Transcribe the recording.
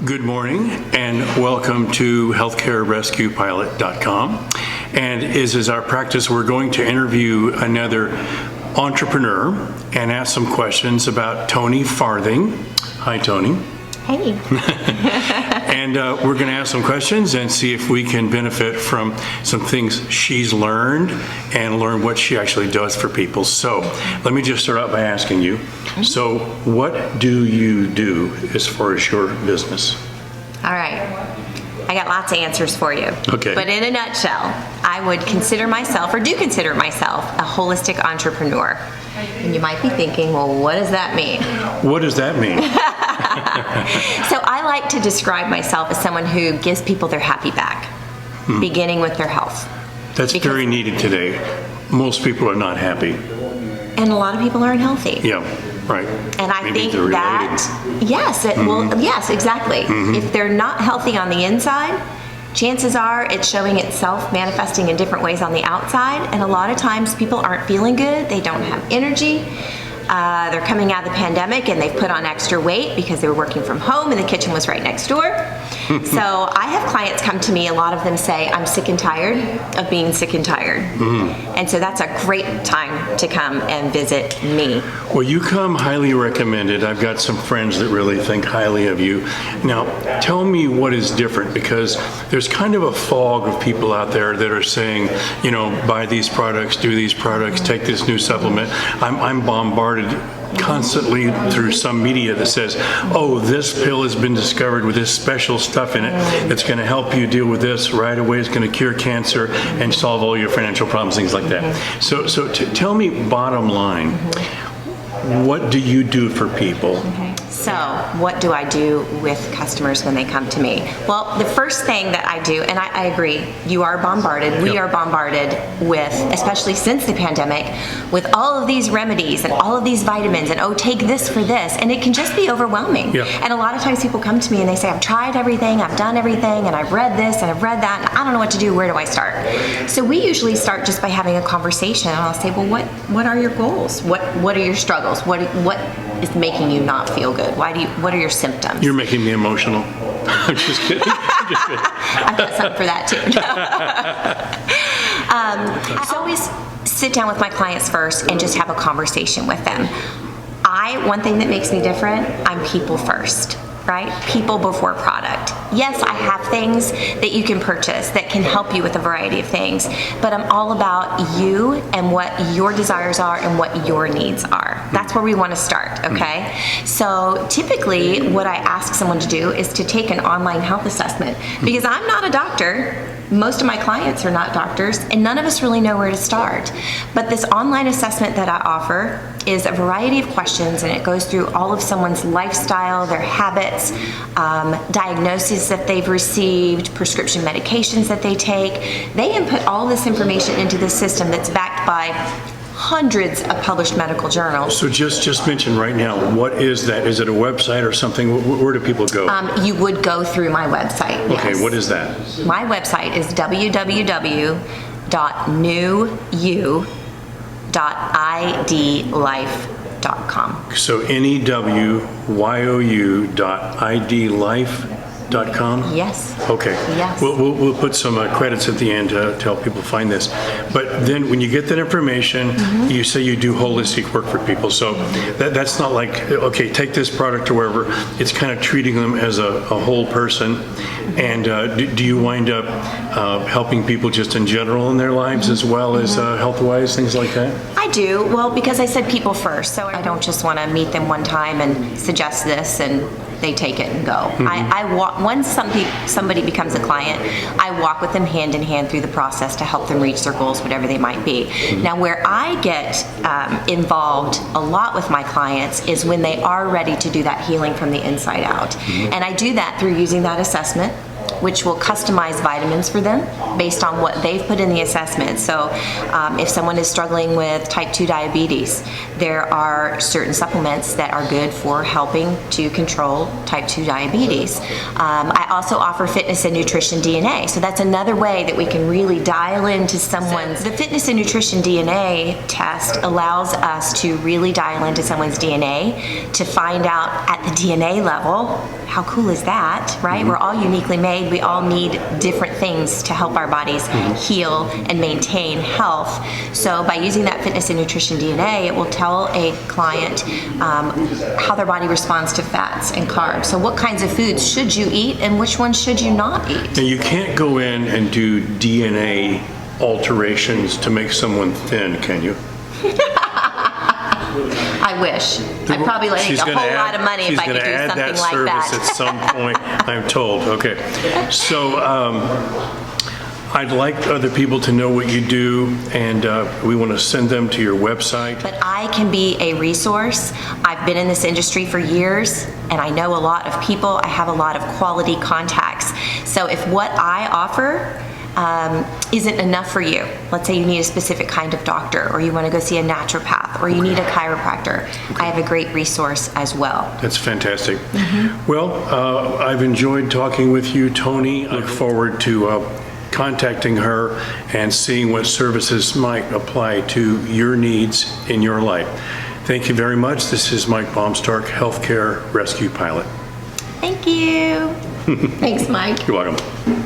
Good morning and welcome to healthcarerescuepilot.com. And as is our practice, we're going to interview another entrepreneur and ask some questions about Toni Farthing. Hi, Toni. Hey. And we're going to ask some questions and see if we can benefit from some things she's learned and learn what she actually does for people. So let me just start out by asking you, so what do you do as far as your business? All right. I got lots of answers for you. Okay. But in a nutshell, I would consider myself, or do consider myself, a holistic entrepreneur. And you might be thinking, well, what does that mean? What does that mean? So I like to describe myself as someone who gives people their happy back, beginning with their health. That's very needed today. Most people are not happy. And a lot of people aren't healthy. Yeah, right. And I Maybe think they're that, yes, yes, exactly. If they're not healthy on the inside, chances are it's showing itself manifesting in different ways on the outside. And a lot of times people aren't feeling good. They don't have energy. They're coming out of the pandemic and they've put on extra weight because they were working from home and the kitchen was right next door. So I have clients come to me, a lot of them say, I'm sick and tired of being sick and tired. And so that's a great time to come and visit me. Well, you come highly recommended. I've got some friends that really think highly of you. Now, tell me what is different, because there's kind of a fog of people out there that are saying, you know, buy these products, do these products, take this new supplement. I'm bombarded constantly through some media that says, oh, this pill has been discovered with this special stuff in it that's going to help you deal with this right away. It's going to cure cancer and solve all your financial problems, things like that. So tell me, bottom line, what do you do for people? So what do I do with customers when they come to me? Well, the first thing that I do, and I agree, you are bombarded, we are bombarded with, especially since the pandemic, with all of these remedies and all of these vitamins and, oh, take this for this, and it can just be overwhelming. And a lot of times people come to me and they say, I've tried everything, I've done everything, and I've read this and I've read that, and I don't know what to do, where do I start? So we usually start just by having a conversation, and I'll say, well, what are your goals? What are your struggles? What is making you not feel good? What are your symptoms? You're making me emotional. I'm just kidding. I've got something for that too. I always sit down with my clients first and just have a conversation with them. One thing that makes me different, I'm people first. Right? People before product. Yes, I have things that you can purchase that can help you with a variety of things, but I'm all about you and what your desires are and what your needs are. That's where we want to start, okay? So typically what I ask someone to do is to take an online health assessment, because I'm not a doctor. Most of my clients are not doctors, and none of us really know where to start. But this online assessment that I offer is a variety of questions, and it goes through all of someone's lifestyle, their habits, diagnoses that they've received, prescription medications that they take. They input all this information into the system that's backed by hundreds of published medical journals. So just mention right now, what is that? Is it a website or something? Where do people go? You would go through my website, yes. Okay, what is that? My website is www.newyou.idlife.com. So newyou.idlife.com? Yes. Okay. Yes. We'll put some credits at the end to help people find this. But then when you get that information, you say you do holistic work for people. So that's not like, okay, take this product or wherever. It's kind of treating them as a whole person. And do you wind up helping people just in general in their lives as well as health-wise, things like that? I do. Well, because I said people first, so I don't just want to meet them one time and suggest this and they take it and go. I walk, once somebody becomes a client, I walk with them hand in hand through the process to help them reach their goals, whatever they might be. Now, where I get involved a lot with my clients is when they are ready to do that healing from the inside out. And I do that through using that assessment. which will customize vitamins for them based on what they've put in the assessment. So if someone is struggling with type 2 diabetes, there are certain supplements that are good for helping to control type 2 diabetes. I also offer fitness and nutrition DNA. So that's another way that we can really dial into someone's. The fitness and nutrition DNA test allows us to really dial into someone's DNA to find out at the DNA level, how cool is that, right? We're all uniquely made. We all need different things to help our bodies heal and maintain health. So by using that fitness and nutrition DNA, it will tell a client how their body responds to fats and carbs. So what kinds of foods should you eat and which ones should you not eat? Now, you can't go in and do DNA alterations to make someone thin, can you? I wish. I'd probably make a whole lot of money if I could do something like that. She's going to add that service at some point, I'm told. Okay. So I'd like other people to know what you do, and we want to send them to your website. But I can be a resource. I've been in this industry for years, and I know a lot of people. I have a lot of quality contacts. So if what I offer isn't enough for you, let's say you need a specific kind of doctor, or you want to go see a naturopath, or you need a chiropractor, I have a great resource as well. That's fantastic. Well, I've enjoyed talking with you, Toni. I look forward to contacting her and seeing what services might apply to your needs in your life. Thank you very much. This is Mike Baumstark, Healthcare Rescue Pilot. Thank you. Thanks, Mike. You're welcome.